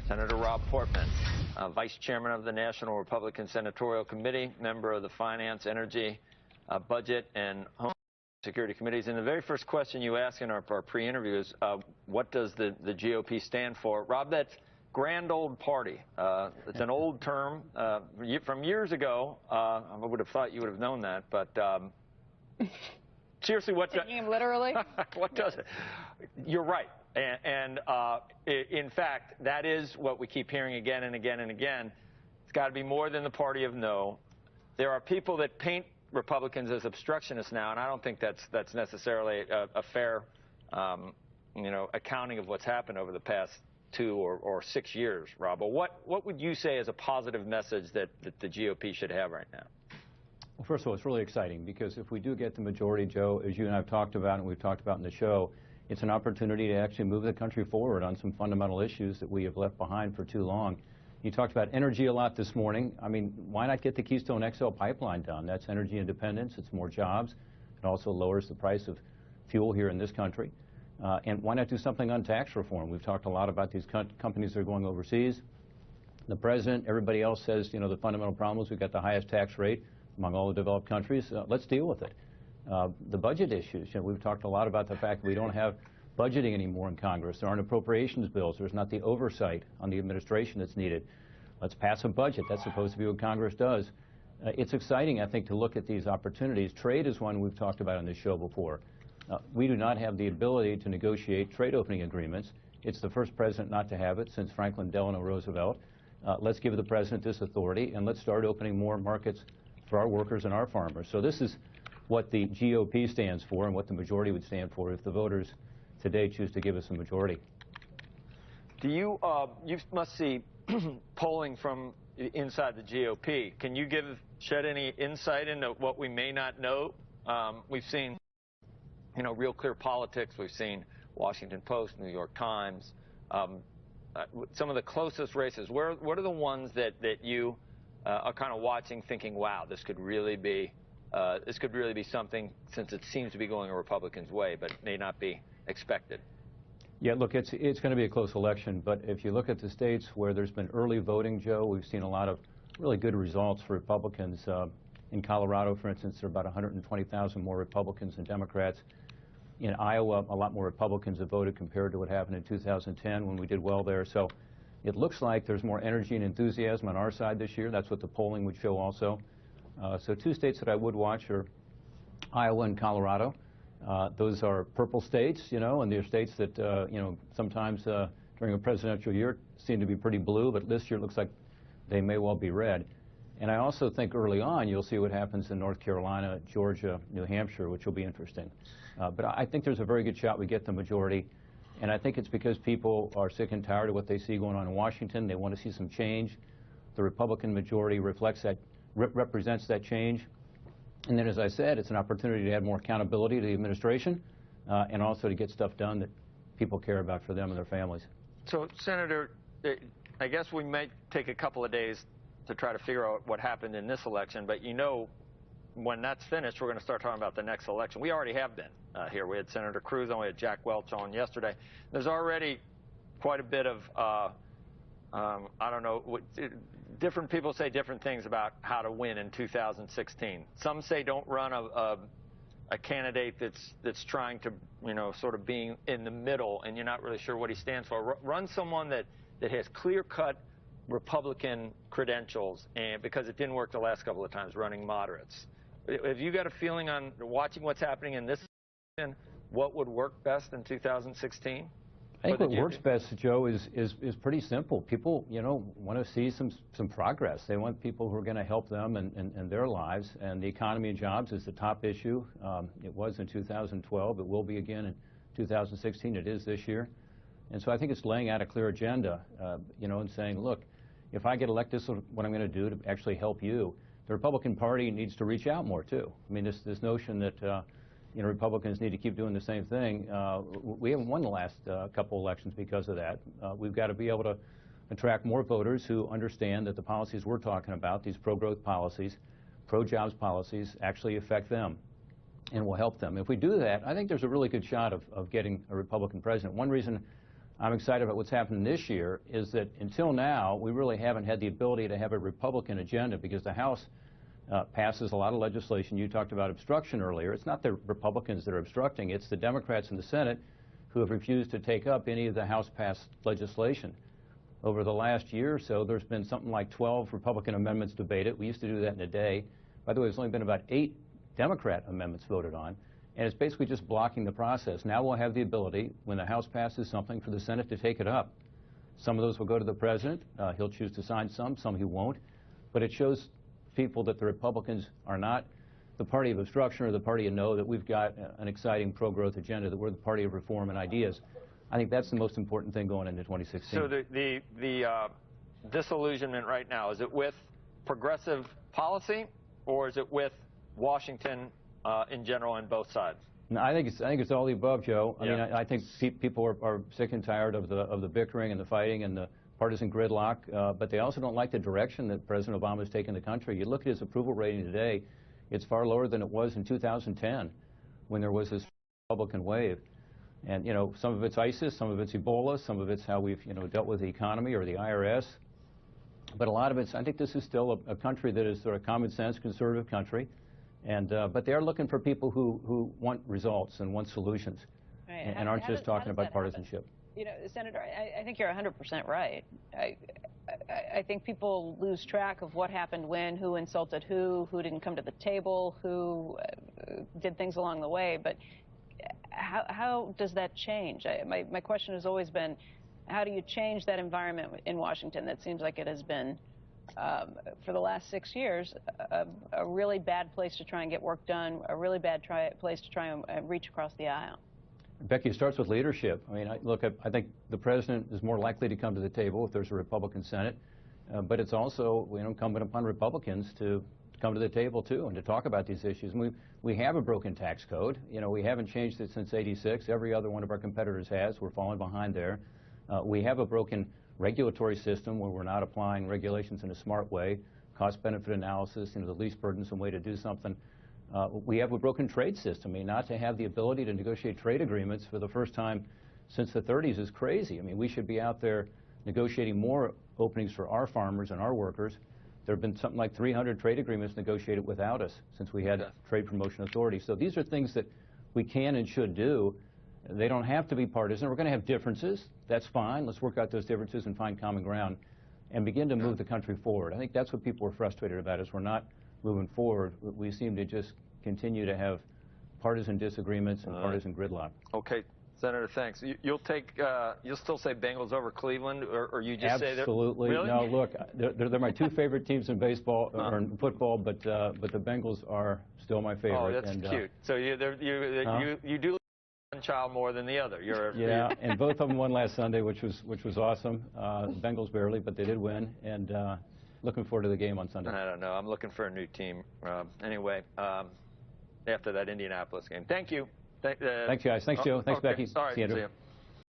Senator Rob Portman, Vice Chairman of the National Republican Senatorial Committee, member of the Finance, Energy, Budget, and Home Security Committees. And the very first question you asked in our pre-interview is, what does the GOP stand for? Rob, that's grand old party. It's an old term from years ago. I would have thought you would have known that, but seriously, what taking him literally? What does it? You're right. And in fact, that is what we keep hearing again and again and again. It's got to be more than the party of no. There are people that paint Republicans as obstructionists now, and I don't think that's necessarily a fair, accounting of what's happened over the past 2 or 6 years, Rob. But what would you say is a positive message that the GOP should have right now? Well, first of all, it's really exciting because if we do get the majority, Joe, as you and I have talked about and we've talked about in the show, it's an opportunity to actually move the country forward on some fundamental issues that we have left behind for too long. You talked about energy a lot this morning. I mean, why not get the Keystone XL pipeline done? That's energy independence. It's more jobs. It also lowers the price of fuel here in this country. And why not do something on tax reform? We've talked a lot about these companies that are going overseas. The president, everybody else says, the fundamental problem is we've got the highest tax rate among all the developed countries. Let's deal with it. The budget issues, we've talked a lot about the fact that we don't have budgeting anymore in Congress. There aren't appropriations bills. There's not the oversight on the administration that's needed. Let's pass a budget. That's supposed to be what Congress does. It's exciting, I think, to look at these opportunities. Trade is one we've talked about on this show before. We do not have the ability to negotiate trade opening agreements. It's the first president not to have it since Franklin Delano Roosevelt. Let's give the president this authority, and let's start opening more markets for our workers and our farmers. So this is what the GOP stands for and what the majority would stand for if the voters today choose to give us a majority. Do you must see polling from inside the GOP. Can you shed any insight into what we may not know? We've seen, Real Clear Politics. We've seen Washington Post, New York Times. Some of the closest races. What are the ones that you are kind of watching, thinking, wow, this could really be something, since it seems to be going a Republican's way, but may not be expected? Yeah, look, it's going to be a close election, but if you look at the states where there's been early voting, Joe, we've seen a lot of really good results for Republicans. In Colorado, for instance, there are about 120,000 more Republicans than Democrats. In Iowa, a lot more Republicans have voted compared to what happened in 2010 when we did well there. So it looks like there's more energy and enthusiasm on our side this year. That's what the polling would show also. So 2 states that I would watch are Iowa and Colorado. Those are purple states, and they're states that, sometimes during a presidential year seem to be pretty blue, but this year it looks like they may well be red. And I also think early on you'll see what happens in North Carolina, Georgia, New Hampshire, which will be interesting. But I think there's a very good shot we get the majority, and I think it's because people are sick and tired of what they see going on in Washington. They want to see some change. The Republican majority represents that change. And then, as I said, it's an opportunity to add more accountability to the administration and also to get stuff done that people care about for them and their families. So, Senator, I guess we might take a couple of days to try to figure out what happened in this election, but when that's finished, we're going to start talking about the next election. We already have been here. We had Senator Cruz on, we had Jack Welch on yesterday. There's already quite a bit of, I don't know, different people say different things about how to win in 2016. Some say don't run a candidate that's trying to, sort of being in the middle and you're not really sure what he stands for. Run someone that has clear-cut Republican credentials, and because it didn't work the last couple of times running moderates. Have you got a feeling on watching what's happening in this election, what would work best in 2016? I think what works best, Joe, is pretty simple. People, want to see some progress. They want people who are going to help them and their lives. And the economy and jobs is the top issue. It was in 2012. It will be again in 2016. It is this year. And so I think it's laying out a clear agenda, and saying, look, if I get elected, this is what I'm going to do to actually help you. The Republican Party needs to reach out more, too. I mean, this notion that Republicans need to keep doing the same thing. We haven't won the last couple elections because of that. We've got to be able to attract more voters who understand that the policies we're talking about, these pro-growth policies, pro-jobs policies, actually affect them and will help them. If we do that, I think there's a really good shot of getting a Republican president. One reason I'm excited about what's happening this year is that until now, we really haven't had the ability to have a Republican agenda because the House passes a lot of legislation. You talked about obstruction earlier. It's not the Republicans that are obstructing. It's the Democrats in the Senate who have refused to take up any of the House-passed legislation. Over the last year or so, there's been something like 12 Republican amendments debated. We used to do that in a day. By the way, there's only been about 8 Democrat amendments voted on, and it's basically just blocking the process. Now we'll have the ability, when the House passes something, for the Senate to take it up. Some of those will go to the President. He'll choose to sign some he won't. But it shows people that the Republicans are not the party of obstruction or the party of no, that we've got an exciting pro-growth agenda, that we're the party of reform and ideas. I think that's the most important thing going into 2016. So the disillusionment right now, is it with progressive policy or is it with Washington in general on both sides? No, I think it's all the above, Joe. I mean, I think people are sick and tired of the bickering and the fighting and the partisan gridlock, but they also don't like the direction that President Obama has taken the country. You look at his approval rating today, it's far lower than it was in 2010 when there was this Republican wave. And, you know, some of it's ISIS, some of it's Ebola, some of it's how we've, you know, dealt with the economy or the IRS. But a lot of it's, I think this is still a country that is sort of common sense, conservative country. And, but they are looking for people who want results and want solutions, right, and aren't just talking about partisanship. You know, Senator, I think you're 100% right. I think people lose track of what happened when, who insulted who didn't come to the table, who did things along the way. But how does that change? My question has always been, how do you change that environment in Washington that seems like it has been, for the last 6 years, a really bad place to try and get work done, a really bad place to try and reach across the aisle? Becky, it starts with leadership. I mean, I think the president is more likely to come to the table if there's a Republican Senate, but it's also, you know, incumbent upon Republicans to come to the table too and to talk about these issues. And we have a broken tax code. You know, we haven't changed it since '86. Every other one of our competitors has. We're falling behind there. We have a broken regulatory system where we're not applying regulations in a smart way, cost-benefit analysis, you know, the least burdensome way to do something. We have a broken trade system. I mean, not to have the ability to negotiate trade agreements for the first time since the 30s is crazy. I mean, we should be out there negotiating more openings for our farmers and our workers. There have been something like 300 trade agreements negotiated without us since we had Trade Promotion Authority. So these are things that we can and should do. They don't have to be partisan. We're going to have differences. That's fine. Let's work out those differences and find common ground and begin to move the country forward. I think that's what people are frustrated about, is we're not moving forward. We seem to just continue to have partisan disagreements and partisan gridlock. Okay, Senator, thanks. You'll still say Bengals over Cleveland, or you just Absolutely. say they're... Absolutely. Really? No, look, they're my two favorite teams in baseball or in football, but the Bengals are still my favorite. Oh, that's cute. So you do one child more than the other. Yeah, and both of them won last Sunday, which was awesome. The Bengals barely, but they did win, and looking forward to the game on Sunday. I don't know. I'm looking for a new team. Anyway, after that Indianapolis game. Thank you. Thanks, guys. Thanks, Joe. Thanks, Becky. All right. See you, Andrew. See you.